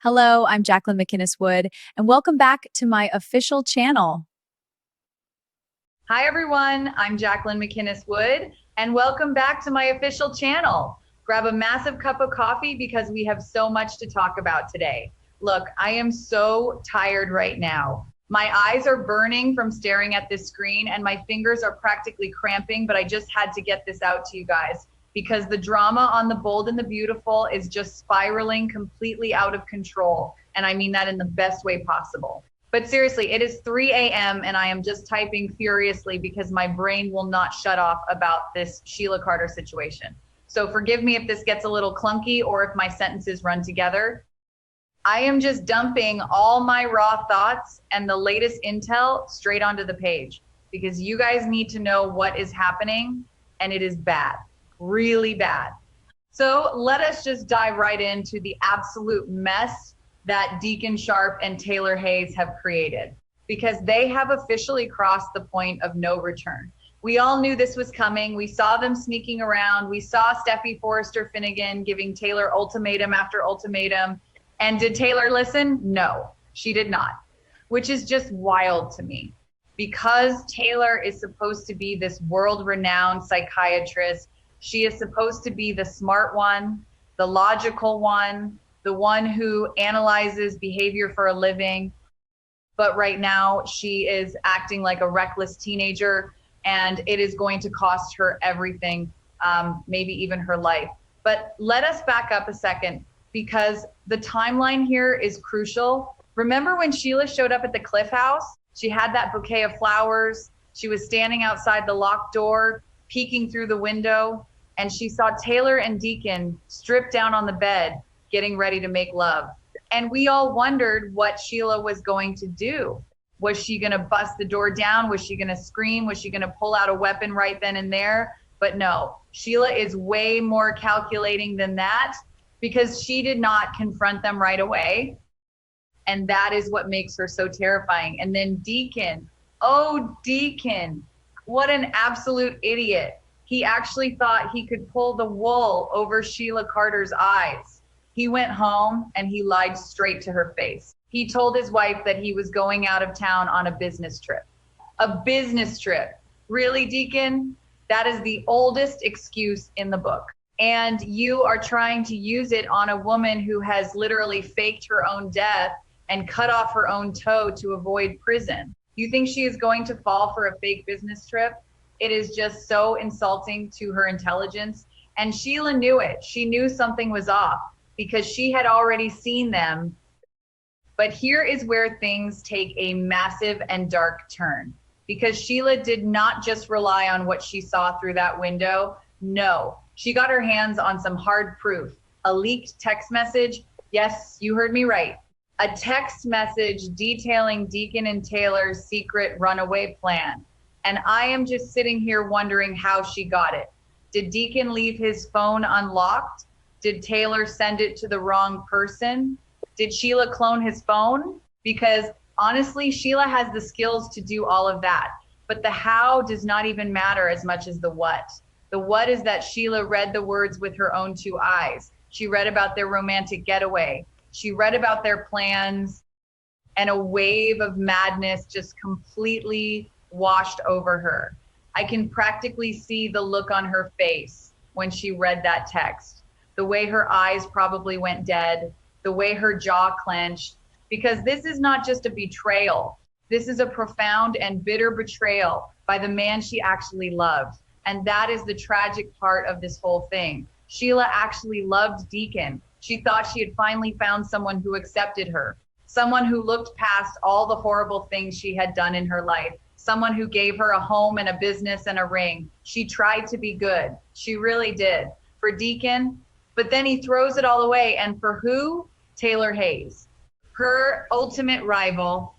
Hello, I'm Jacqueline McInnes Wood, and welcome back to my official channel. Hi everyone, I'm Jacqueline McInnes Wood, and welcome back to my official channel. Grab a massive cup of coffee because we have so much to talk about today. Look, I am so tired right now. My eyes are burning from staring at this screen and my fingers are practically cramping, but I just had to get this out to you guys because the drama on The Bold and the Beautiful is just spiraling completely out of control. And I mean that in the best way possible. But seriously, it is 3 a.m. and I am just typing furiously because my brain will not shut off about this Sheila Carter situation. So forgive me if this gets a little clunky or if my sentences run together. I am just dumping all my raw thoughts and the latest intel straight onto the page because you guys need to know what is happening, and it is bad, really bad. So let us just dive right into the absolute mess that Deacon Sharp and Taylor Hayes have created, because they have officially crossed the point of no return. We all knew this was coming. We saw them sneaking around. We saw Steffi Forrester Finnegan giving Taylor ultimatum after ultimatum. And did Taylor listen? No, she did not, which is just wild to me, because Taylor is supposed to be this world-renowned psychiatrist. She is supposed to be the smart one, the logical one, the one who analyzes behavior for a living. But right now she is acting like a reckless teenager, and it is going to cost her everything, maybe even her life. But let us back up a second, because the timeline here is crucial. Remember when Sheila showed up at the Cliff House? She had that bouquet of flowers. She was standing outside the locked door, peeking through the window, and she saw Taylor and Deacon stripped down on the bed, getting ready to make love. And we all wondered what Sheila was going to do. Was she going to bust the door down? Was she going to scream? Was she going to pull out a weapon right then and there? But no, Sheila is way more calculating than that, because she did not confront them right away. And that is what makes her so terrifying. And then Deacon, oh, Deacon, what an absolute idiot. He actually thought he could pull the wool over Sheila Carter's eyes. He went home and he lied straight to her face. He told his wife that he was going out of town on a business trip. A business trip. Really, Deacon? That is the oldest excuse in the book. And you are trying to use it on a woman who has literally faked her own death and cut off her own toe to avoid prison. You think she is going to fall for a fake business trip? It is just so insulting to her intelligence. And Sheila knew it. She knew something was off because she had already seen them. But here is where things take a massive and dark turn, because Sheila did not just rely on what she saw through that window. No, she got her hands on some hard proof, a leaked text message. Yes, you heard me right. A text message detailing Deacon and Taylor's secret runaway plan. And I am just sitting here wondering how she got it. Did Deacon leave his phone unlocked? Did Taylor send it to the wrong person? Did Sheila clone his phone? Because honestly, Sheila has the skills to do all of that. But the how does not even matter as much as the what. The what is that Sheila read the words with her own two eyes. She read about their romantic getaway. She read about their plans, and a wave of madness just completely washed over her. I can practically see the look on her face when she read that text, the way her eyes probably went dead, the way her jaw clenched, because this is not just a betrayal. This is a profound and bitter betrayal by the man she actually loved. And that is the tragic part of this whole thing. Sheila actually loved Deacon. She thought she had finally found someone who accepted her, someone who looked past all the horrible things she had done in her life, someone who gave her a home and a business and a ring. She tried to be good. She really did for Deacon, but then he throws it all away. And for who? Taylor Hayes, her ultimate rival,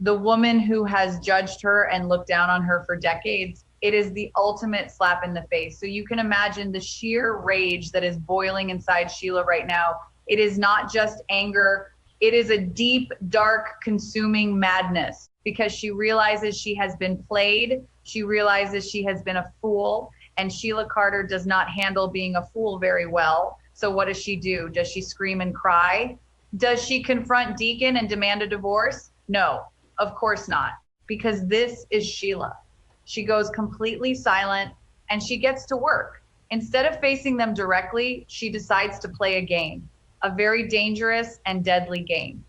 the woman who has judged her and looked down on her for decades. It is the ultimate slap in the face. So you can imagine the sheer rage that is boiling inside Sheila right now. It is not just anger. It is a deep, dark, consuming madness, because she realizes she has been played. She realizes she has been a fool, and Sheila Carter does not handle being a fool very well. So what does she do? Does she scream and cry? Does she confront Deacon and demand a divorce? No, of course not, because this is Sheila. She goes completely silent and she gets to work. Instead of facing them directly, she decides to play a game, a very dangerous and deadly game.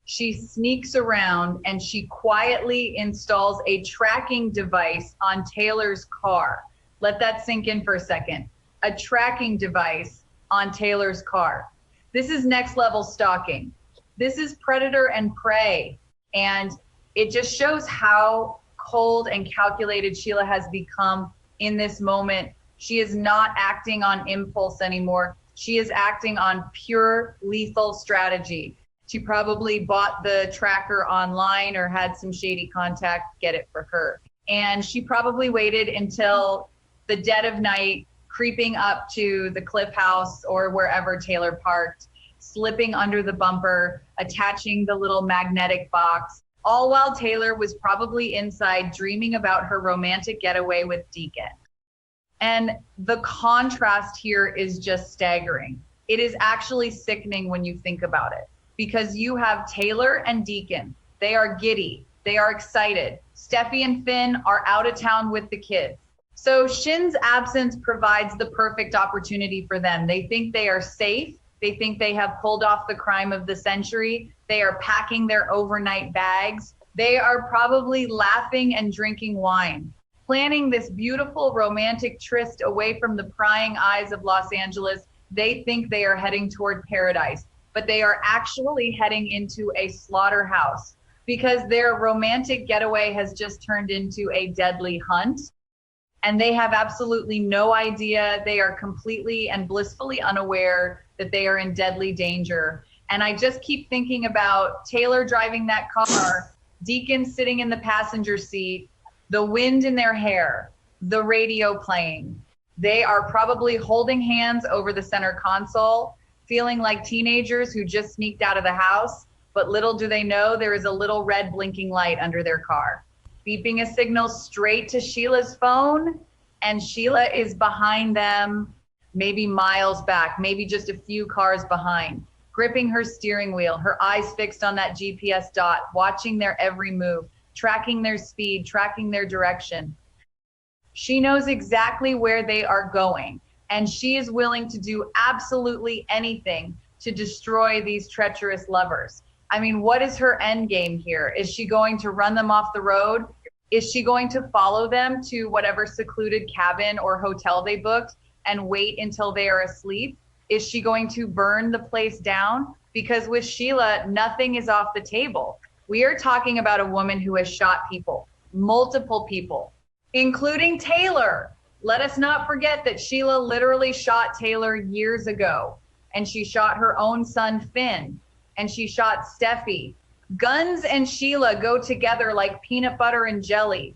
She sneaks around and she quietly installs a tracking device on Taylor's car. Let that sink in for a second. A tracking device on Taylor's car. This is next level stalking. This is predator and prey. And it just shows how cold and calculated Sheila has become in this moment. She is not acting on impulse anymore. She is acting on pure lethal strategy. She probably bought the tracker online or had some shady contact get it for her. And she probably waited until the dead of night, creeping up to the Cliff House or wherever Taylor parked, slipping under the bumper, attaching the little magnetic box, all while Taylor was probably inside dreaming about her romantic getaway with Deacon. And the contrast here is just staggering. It is actually sickening when you think about it, because you have Taylor and Deacon. They are giddy. They are excited. Steffi and Finn are out of town with the kids. So Shin's absence provides the perfect opportunity for them. They think they are safe. They think they have pulled off the crime of the century. They are packing their overnight bags. They are probably laughing and drinking wine, planning this beautiful romantic tryst away from the prying eyes of Los Angeles. They think they are heading toward paradise, but they are actually heading into a slaughterhouse because their romantic getaway has just turned into a deadly hunt. And they have absolutely no idea. They are completely and blissfully unaware that they are in deadly danger. And I just keep thinking about Taylor driving that car, Deacon sitting in the passenger seat, the wind in their hair, the radio playing. They are probably holding hands over the center console, feeling like teenagers who just sneaked out of the house, but little do they know there is a little red blinking light under their car, beeping a signal straight to Sheila's phone, and Sheila is behind them, maybe miles back, maybe just a few cars behind, gripping her steering wheel, her eyes fixed on that GPS dot, watching their every move, tracking their speed, tracking their direction. She knows exactly where they are going, and she is willing to do absolutely anything to destroy these treacherous lovers. I mean, what is her end game here? Is she going to run them off the road? Is she going to follow them to whatever secluded cabin or hotel they booked and wait until they are asleep? Is she going to burn the place down? Because with Sheila, nothing is off the table. We are talking about a woman who has shot people, multiple people, including Taylor. Let us not forget that Sheila literally shot Taylor years ago, and she shot her own son, Finn, and she shot Steffi. Guns and Sheila go together like peanut butter and jelly.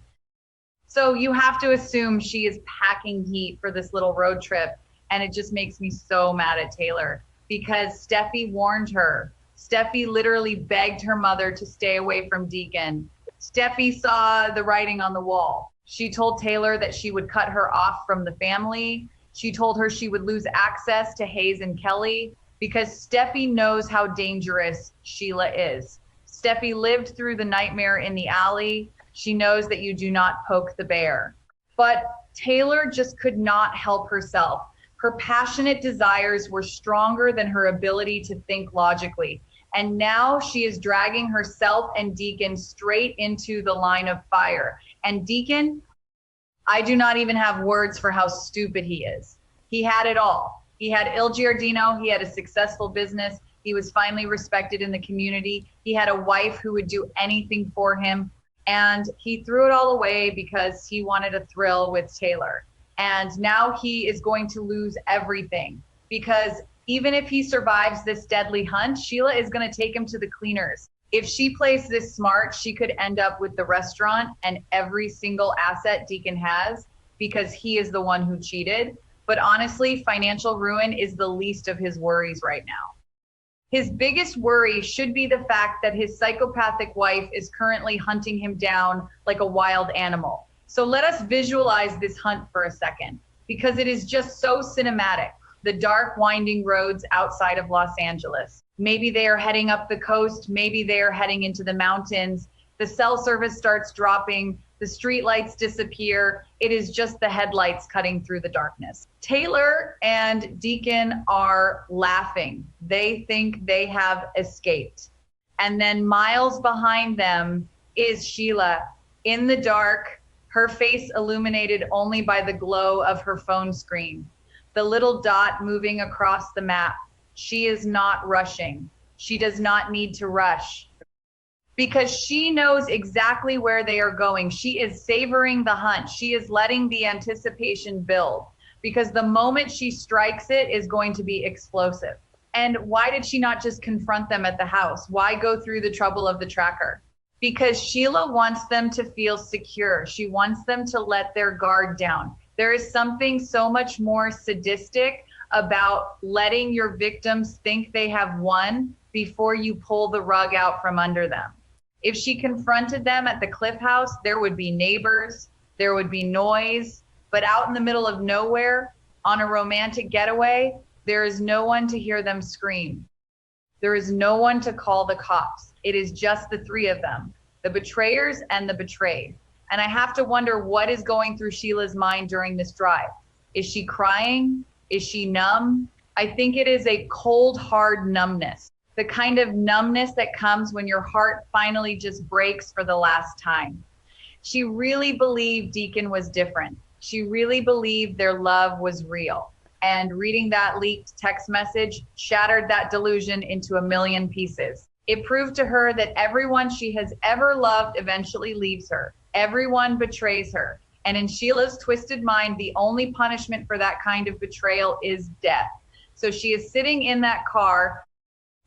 So you have to assume she is packing heat for this little road trip. And it just makes me so mad at Taylor because Steffi warned her. Steffi literally begged her mother to stay away from Deacon. Steffi saw the writing on the wall. She told Taylor that she would cut her off from the family. She told her she would lose access to Hayes and Kelly because Steffi knows how dangerous Sheila is. Steffi lived through the nightmare in the alley. She knows that you do not poke the bear. But Taylor just could not help herself. Her passionate desires were stronger than her ability to think logically. And now she is dragging herself and Deacon straight into the line of fire. And Deacon, I do not even have words for how stupid he is. He had it all. He had Il Giardino. He had a successful business. He was finally respected in the community. He had a wife who would do anything for him. And he threw it all away because he wanted a thrill with Taylor. And now he is going to lose everything because even if he survives this deadly hunt, Sheila is going to take him to the cleaners. If she plays this smart, she could end up with the restaurant and every single asset Deacon has because he is the one who cheated. But honestly, financial ruin is the least of his worries right now. His biggest worry should be the fact that his psychopathic wife is currently hunting him down like a wild animal. So let us visualize this hunt for a second, because it is just so cinematic. The dark, winding roads outside of Los Angeles. Maybe they are heading up the coast. Maybe they are heading into the mountains. The cell service starts dropping. The street lights disappear. It is just the headlights cutting through the darkness. Taylor and Deacon are laughing. They think they have escaped. And then miles behind them is Sheila in the dark, her face illuminated only by the glow of her phone screen. The little dot moving across the map. She is not rushing. She does not need to rush because she knows exactly where they are going. She is savoring the hunt. She is letting the anticipation build because the moment she strikes it is going to be explosive. And why did she not just confront them at the house? Why go through the trouble of the tracker? Because Sheila wants them to feel secure. She wants them to let their guard down. There is something so much more sadistic about letting your victims think they have won before you pull the rug out from under them. If she confronted them at the Cliff House, there would be neighbors, there would be noise, but out in the middle of nowhere, on a romantic getaway, there is no one to hear them scream. There is no one to call the cops. It is just the three of them, the betrayers and the betrayed. And I have to wonder what is going through Sheila's mind during this drive. Is she crying? Is she numb? I think it is a cold, hard numbness. The kind of numbness that comes when your heart finally just breaks for the last time. She really believed Deacon was different. She really believed their love was real. And reading that leaked text message shattered that delusion into a million pieces. It proved to her that everyone she has ever loved eventually leaves her. Everyone betrays her. And in Sheila's twisted mind, the only punishment for that kind of betrayal is death. So she is sitting in that car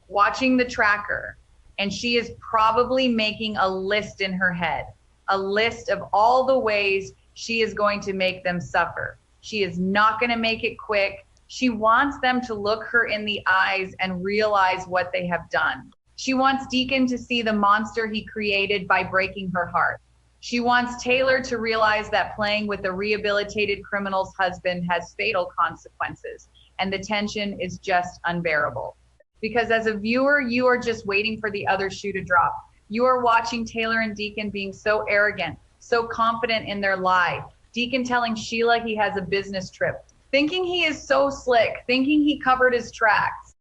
watching the tracker, and she is probably making a list in her head, a list of all the ways she is going to make them suffer. She is not going to make it quick. She wants them to look her in the eyes and realize what they have done. She wants Deacon to see the monster he created by breaking her heart. She wants Taylor to realize that playing with a rehabilitated criminal's husband has fatal consequences, and the tension is just unbearable. Because as a viewer, you are just waiting for the other shoe to drop. You are watching Taylor and Deacon being so arrogant, so confident in their lie. Deacon telling Sheila he has a business trip, thinking he is so slick, thinking he covered his tracks.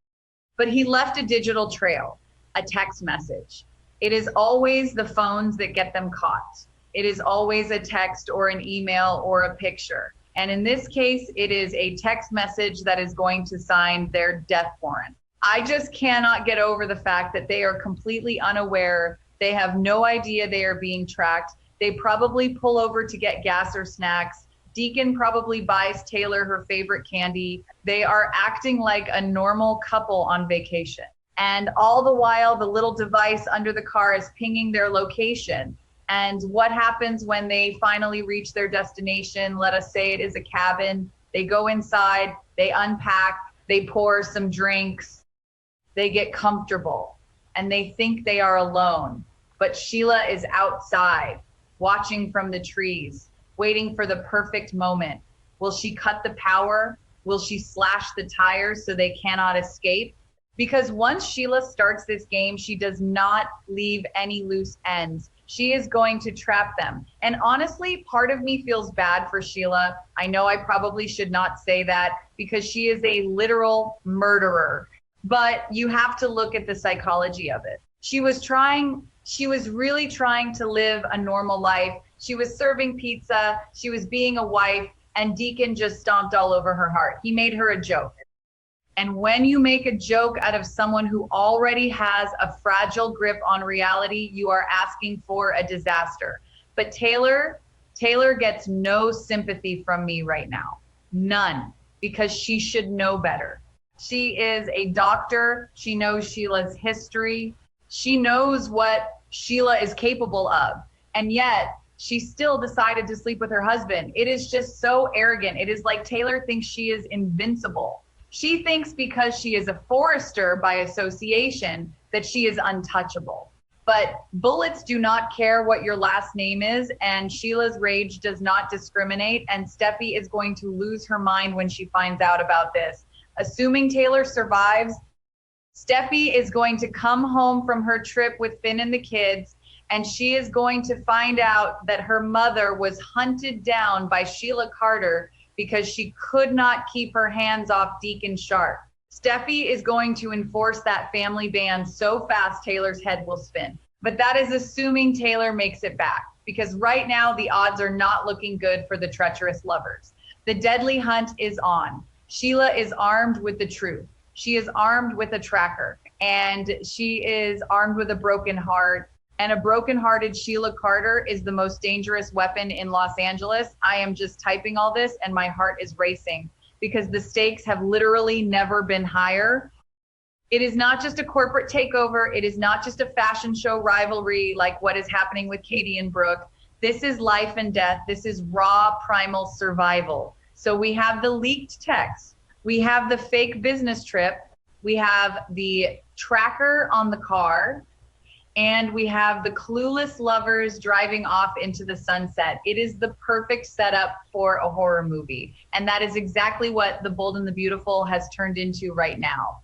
But he left a digital trail, a text message. It is always the phones that get them caught. It is always a text or an email or a picture. And in this case, it is a text message that is going to sign their death warrant. I just cannot get over the fact that they are completely unaware. They have no idea they are being tracked. They probably pull over to get gas or snacks. Deacon probably buys Taylor her favorite candy. They are acting like a normal couple on vacation. And all the while, the little device under the car is pinging their location. And what happens when they finally reach their destination? Let us say it is a cabin. They go inside, they unpack, they pour some drinks, they get comfortable, and they think they are alone. But Sheila is outside, watching from the trees, waiting for the perfect moment. Will she cut the power? Will she slash the tires so they cannot escape? Because once Sheila starts this game, she does not leave any loose ends. She is going to trap them. And honestly, part of me feels bad for Sheila. I know I probably should not say that because she is a literal murderer. But you have to look at the psychology of it. She was really trying to live a normal life. She was serving pizza. She was being a wife, and Deacon just stomped all over her heart. He made her a joke. And when you make a joke out of someone who already has a fragile grip on reality, you are asking for a disaster. But Taylor gets no sympathy from me right now. None, because she should know better. She is a doctor. She knows Sheila's history. She knows what Sheila is capable of. And yet she still decided to sleep with her husband. It is just so arrogant. It is like Taylor thinks she is invincible. She thinks because she is a Forrester by association that she is untouchable. But bullets do not care what your last name is, and Sheila's rage does not discriminate, and Steffi is going to lose her mind when she finds out about this. Assuming Taylor survives, Steffi is going to come home from her trip with Finn and the kids, and she is going to find out that her mother was hunted down by Sheila Carter because she could not keep her hands off Deacon Sharp. Steffi is going to enforce that family ban so fast Taylor's head will spin. But that is assuming Taylor makes it back, because right now the odds are not looking good for the treacherous lovers. The deadly hunt is on. Sheila is armed with the truth. She is armed with a tracker, and she is armed with a broken heart. And a broken-hearted Sheila Carter is the most dangerous weapon in Los Angeles. I am just typing all this and my heart is racing because the stakes have literally never been higher. It is not just a corporate takeover. It is not just a fashion show rivalry like what is happening with Katie and Brooke. This is life and death. This is raw primal survival. So we have the leaked text. We have the fake business trip. We have the tracker on the car. And we have the clueless lovers driving off into the sunset. It is the perfect setup for a horror movie. And that is exactly what The Bold and the Beautiful has turned into right now.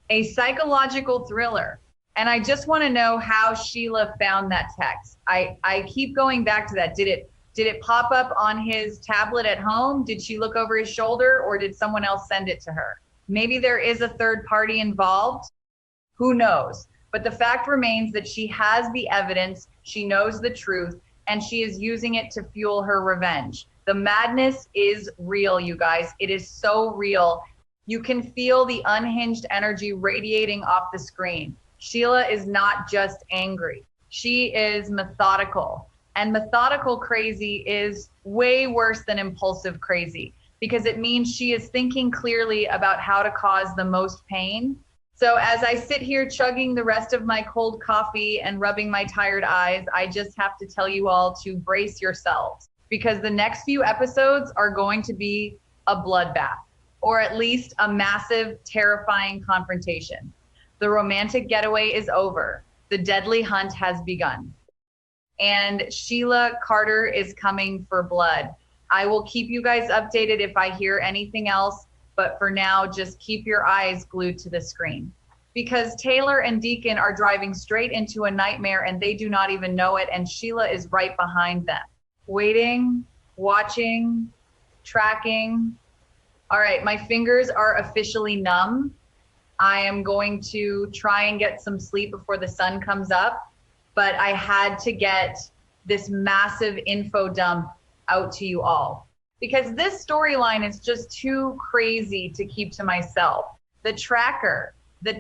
A psychological thriller. And I just want to know how Sheila found that text. I keep going back to that. Did it pop up on his tablet at home? Did she look over his shoulder, or did someone else send it to her? Maybe there is a third party involved. Who knows? But the fact remains that she has the evidence, she knows the truth, and she is using it to fuel her revenge. The madness is real, you guys. It is so real. You can feel the unhinged energy radiating off the screen. Sheila is not just angry. She is methodical. And methodical crazy is way worse than impulsive crazy, because it means she is thinking clearly about how to cause the most pain. So as I sit here chugging the rest of my cold coffee and rubbing my tired eyes, I just have to tell you all to brace yourselves, because the next few episodes are going to be a bloodbath, or at least a massive, terrifying confrontation. The romantic getaway is over. The deadly hunt has begun. And Sheila Carter is coming for blood. I will keep you guys updated if I hear anything else. But for now, just keep your eyes glued to the screen, because Taylor and Deacon are driving straight into a nightmare and they do not even know it. And Sheila is right behind them, waiting, watching, tracking. All right, my fingers are officially numb. I am going to try and get some sleep before the sun comes up, but I had to get this massive info dump out to you all, because this storyline is just too crazy to keep to myself. The tracker, the